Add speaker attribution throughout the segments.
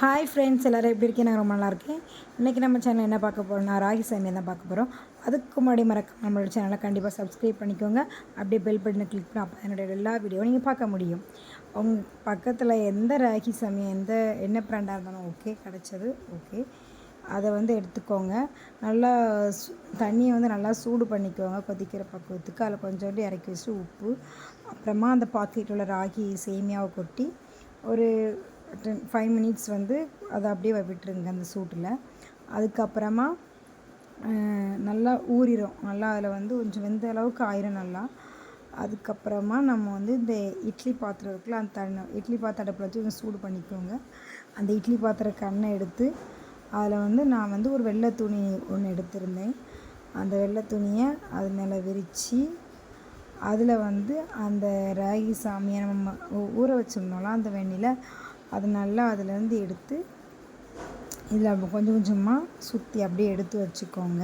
Speaker 1: Hi friends, எல்லோரும் எப்படி இருக்கீங்க? நான் ரொம்ப நல்லா இருக்கேன். இன்றைக்கி நம்ம சேனல் என்ன பார்க்க போகிறோம்னா ராகி சேமியா தான் பார்க்க போகிறோம். அதுக்கு முன்னாடி மறக்காம நம்மளோட சேனலை கண்டிப்பாக சப்ஸ்கிரைப் பண்ணிக்கோங்க. அப்படியே பெல் பட்டனை கிளிக் பண்ணி அப்போ என்னுடைய எல்லா வீடியோவும் நீங்கள் பார்க்க முடியும். உங்கள் பக்கத்தில் எந்த ராகி சேமியா என்ன பிராண்டாக இருந்தாலும் ஓகே, கிடச்சது ஓகே. அதை எடுத்துக்கோங்க. நல்லா தண்ணியை நல்லா சூடு பண்ணிக்கோங்க. கொதிக்கிற பக்குவத்துக்கு அதில் கொஞ்சோண்டு இறக்கி வச்சுட்டு உப்பு, அப்புறமா அந்த பாக்கெட்டில் உள்ள ராகி சேமியாவை கொட்டி ஒரு 5 மினிட்ஸ் அதை அப்படியே விட்டுருங்க அந்த சூட்டில். அதுக்கப்புறமா நல்லா ஊறிடும். நல்லா அதில் கொஞ்சம் வெந்த அளவுக்கு ஆயிரும் நல்லா. அதுக்கப்புறமா நம்ம இந்த இட்லி பாத்திரம் இருக்குல்ல, அந்த இட்லி பாத்திரம் அடுப்பில் வச்சு கொஞ்சம் சூடு பண்ணிக்கோங்க. அந்த இட்லி பாத்திர கண்ணை எடுத்து அதில் நான் ஒரு வெள்ளை துணி ஒன்று எடுத்திருந்தேன். அந்த வெள்ளை துணியை அது மேலே விரித்து அதில் அந்த ராகி சாமியை நம்ம ஊற வச்சுருந்தோம்ல அந்த வெந்நில அது நல்லா அதுலேருந்து எடுத்து இதில் கொஞ்சம் கொஞ்சமாக சுற்றி அப்படியே எடுத்து வச்சுக்கோங்க.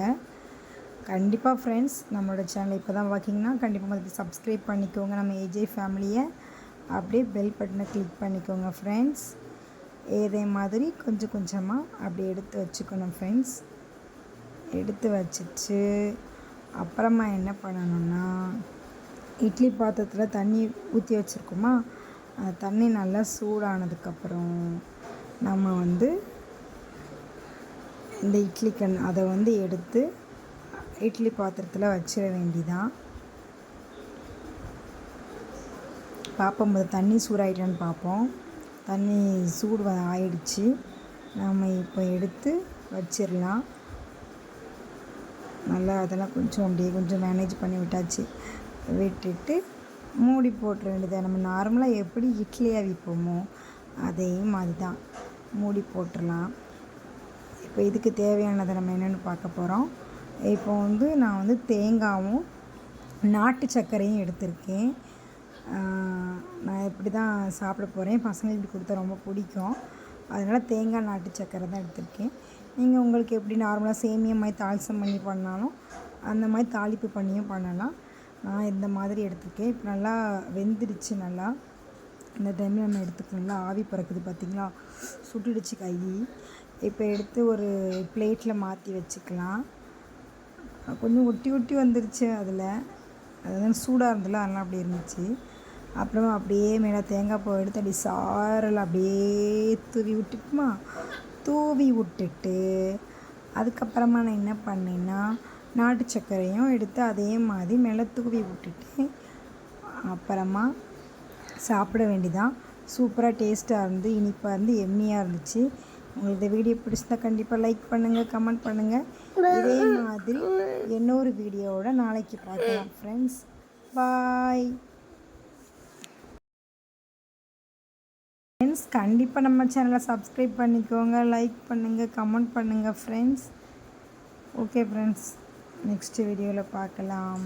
Speaker 1: கண்டிப்பாக ஃப்ரெண்ட்ஸ், நம்மளோட சேனலை இப்போ தான் பார்க்கிங்கன்னா கண்டிப்பாக சப்ஸ்கிரைப் பண்ணிக்கோங்க. நம்ம ஏஜே ஃபேமிலியை அப்படியே பெல் பட்டனை கிளிக் பண்ணிக்கோங்க ஃப்ரெண்ட்ஸ். இதே மாதிரி கொஞ்சம் கொஞ்சமாக அப்படியே எடுத்து வச்சுக்கணும் ஃப்ரெண்ட்ஸ். எடுத்து வச்சுட்டு அப்புறமா என்ன பண்ணணும்னா, இட்லி பாத்திரத்தில் தண்ணி ஊற்றி வச்சுருக்கோமா, அந்த தண்ணி நல்லா சூடானதுக்கப்புறம் நம்ம இந்த இட்லி அதை எடுத்து இட்லி பாத்திரத்தில் வச்சிட வேண்டிதான். பார்ப்போம் தண்ணி சூடாயிட்டான்னு பார்ப்போம். தண்ணி சூடு ஆயிடுச்சு. நம்ம இப்போ எடுத்து வச்சிடலாம். நல்லா அதெல்லாம் கொஞ்சம் மேனேஜ் பண்ணி விட்டாச்சு. விட்டுட்டு மூடி போட்டுற வேண்டியதை. நம்ம நார்மலாக எப்படி இட்லி அவிப்போமோ அதே மாதிரி தான் மூடி போட்டுடலாம். இப்போ இதுக்கு தேவையானதை நம்ம என்னென்னு பார்க்க போகிறோம். இப்போ நான் தேங்காயும் நாட்டு சர்க்கரையும் எடுத்திருக்கேன். நான் இப்படி தான் சாப்பிட போகிறேன். பசங்களுக்கு இப்படி கொடுத்தா ரொம்ப பிடிக்கும். அதனால் தேங்காய் நாட்டு சர்க்கரை தான் எடுத்திருக்கேன். நீங்கள் உங்களுக்கு எப்படி நார்மலாக சேமியா மாதிரி தாளிசம் பண்ணி பண்ணாலும் அந்த மாதிரி தாளிப்பு பண்ணியும் பண்ணலாம். நான் இந்த மாதிரி எடுத்துருக்கேன். இப்போ நல்லா வெந்துடுச்சு. நல்லா இந்த டைமில் நம்ம எடுத்துக்கலாம். நல்லா ஆவி பறக்குது பார்த்திங்களா, சுட்டுடுச்சு கை. இப்போ எடுத்து ஒரு பிளேட்டில் மாற்றி வச்சுக்கலாம். கொஞ்சம் ஒட்டி ஒட்டி வந்துடுச்சு. அதுதான் சூடாக இருந்ததில்ல, அதெல்லாம் அப்படி இருந்துச்சு. அப்புறமா அப்படியே மேலே தேங்காய் பூ எடுத்து அப்படி சாரல் அப்படியே தூவி விட்டுட்டு அதுக்கப்புறமா நான் என்ன பண்ணேன்னா, நாட்டு சர்க்கரையும் எடுத்து அதே மாதிரி மேலே தூவி விட்டுட்டு அப்புறமா சாப்பிட வேண்டியதான். சூப்பராக டேஸ்ட்டாக இருந்து இனிப்பாக இருந்து எம்மியாக இருந்துச்சு. உங்களுக்கு இந்த வீடியோ பிடிச்சிருந்தா கண்டிப்பாக லைக் பண்ணுங்கள், கமெண்ட் பண்ணுங்கள். இதே மாதிரி இன்னொரு வீடியோவோட நாளைக்கு பார்க்கலாம் ஃப்ரெண்ட்ஸ். Bye friends. கண்டிப்பாக நம்ம சேனலை சப்ஸ்கிரைப் பண்ணிக்கோங்க, லைக் பண்ணுங்கள், கமெண்ட் பண்ணுங்கள் ஃப்ரெண்ட்ஸ். ஓகே ஃப்ரெண்ட்ஸ், நெக்ஸ்ட் வீடியோவில் பார்க்கலாம்.